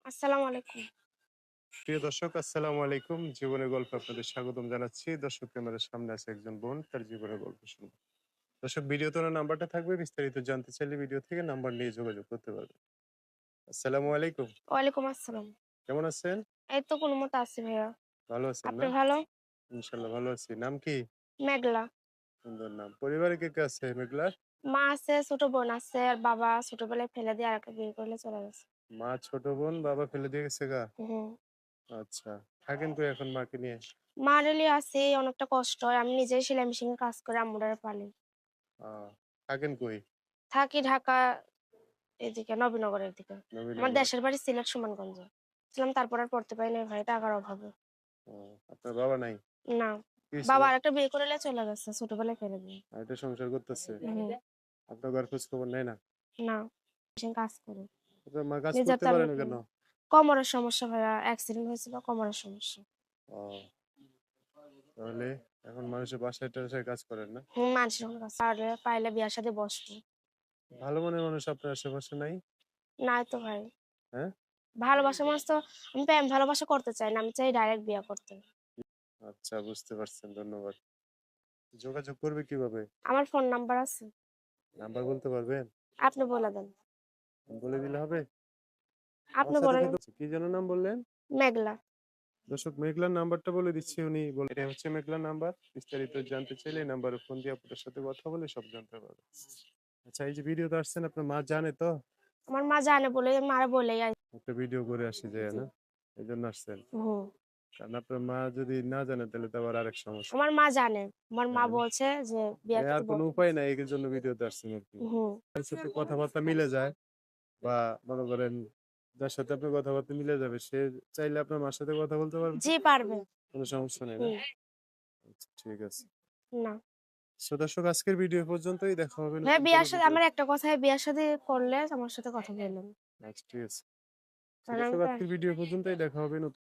আসসালামু আলাইকুম। প্রিয় দর্শক, আসসালামু আলাইকুম। জীবনের গল্পে আপনাদের স্বাগতম জানাচ্ছি। দর্শক, ক্যামেরার সামনে আছে একজন বোন, তার জীবনের গল্প শুনবো। দর্শক, ভিডিওতে ওনার নাম্বারটা থাকবে। বিস্তারিত জানতে চাইলে ভিডিও থেকে নাম্বার নিয়ে যোগাযোগ করতে পারবেন। আসসালামু আলাইকুম। ওয়ালাইকুম আসসালাম। কেমন আছেন? এই তো কোনমতে আছি ভাইয়া। ভালো আছেন আপনি না? ভালো? ইনশাআল্লাহ ভালো আছি। নাম কি? মেঘলা। সুন্দর নাম। পরিবারে কে কে আছে মেঘলার? মা আছে, ছোট বোন আছে, আর বাবা ছোটবেলায় ফেলে দিয়ে আরেকটা বিয়ে করলে চলে গেছে। মা, ছোট বোন, বাবা ফেলে দিয়ে গেছে গা? হুম। আচ্ছা। থাকেন কই এখন মাকে নিয়ে? মার লিয়ে আছি, অনেকটা কষ্ট হয়। আমি নিজেই সেলাই মেশিনে কাজ করে আম্মুরে পালি। আ থাকেন কই? থাকি ঢাকা এদিকে নবীনগরের দিকে। আমার নবীনগর। দেশের বাড়ি সিলেট সুনামগঞ্জে। ছিলাম তারপর আর পড়তে পারি নাই ভাই টাকার অভাবে। ও, আপনার বাবা নাই? না। কি হইছে বাবা বাবা? আরেকটা বিয়ে করে চলে গেছে ছোটবেলায় ফেলে দিয়ে। আরেকটা সংসার করতেছে? হুম। আপনার ঘর খোঁজ খবর নেয় না? না। মেশিন কাজ করে। আপনার মা কাজ নিজের করতে পারে তেমন না কেন? কোমরের সমস্যা ভাইয়া। অ্যাক্সিডেন্ট হয়েছিল কোমরের সমস্যা। ও, তাহলে এখন মানুষের বাসায় টাসায় কাজ করেন না? হুম, মানুষের কোনো কাছে পারলে পাইলে বিয়ার সাথে বসবো। ভালো মনের মানুষ আপনার আশেপাশে নাই? নাই তো ভাই। হ্যাঁ? ভালোবাসার মানুষ তো আমি প্রেম ভালোবাসা করতে চাই না। আমি চাই ডাইরেক্ট বিয়ে করতে। আচ্ছা, বুঝতে পারছেন। ধন্যবাদ। যোগাযোগ করবে কিভাবে? আমার ফোন নাম্বার আছে। নাম্বার বলতে পারবেন? আপনি বলে দেন। বলে দিলে হবে? আমার আপনি সাথে বলে দেন। কিন্তু কি যেন নাম বললেন? মেঘলা। দর্শক, মেঘলার নাম্বারটা বলে দিচ্ছি। উনি এটা হচ্ছে মেঘলার নাম্বার। বিস্তারিত জানতে চাইলে এই নাম্বারে ফোন দিয়ে আপনার সাথে কথা বলে সব জানতে পারবেন। আচ্ছা, এই যে ভিডিওতে আসছেন, আপনার মা জানে তো? আমার মা জানে বলে মারে বলেই একটা ভিডিও করে আসি যায় জি। না? এজন্য আসছেন। হুম। কারণ আপনার মা যদি না জানে তাহলে তো আবার আরেক সমস্যা। আমার মা জানে। আমার মা হ্যাঁ। বলছে যে বিয়ের আর সাথে কোনো উপায় নাই, এর জন্য ভিডিওতে আসছেন আরকি। হুম। তার সাথে কথাবার্তা মিলে যায়, বা মনে করেন যার সাথে আপনার কথাবার্তা মিলে যাবে সে চাইলে আপনার মার সাথে কথা বলতে পারবে তো? জি পারবে। কোনো সমস্যা নেই না? হুম। আচ্ছা, ঠিক আছে। না। সো দর্শক, আজকের ভিডিও পর্যন্তই। দেখা হবে ভাইয়া নতুন কোনো বিয়ার সাথে ভিডিও। আমার একটা কথা বিয়ার সাথে করলে আমার সাথে কথা বললেন। আচ্ছা, ঠিক আছে। সো কারণ আমি দর্শক, তো আজকের ভিডিও পর্যন্তই। দেখা হবে নতুন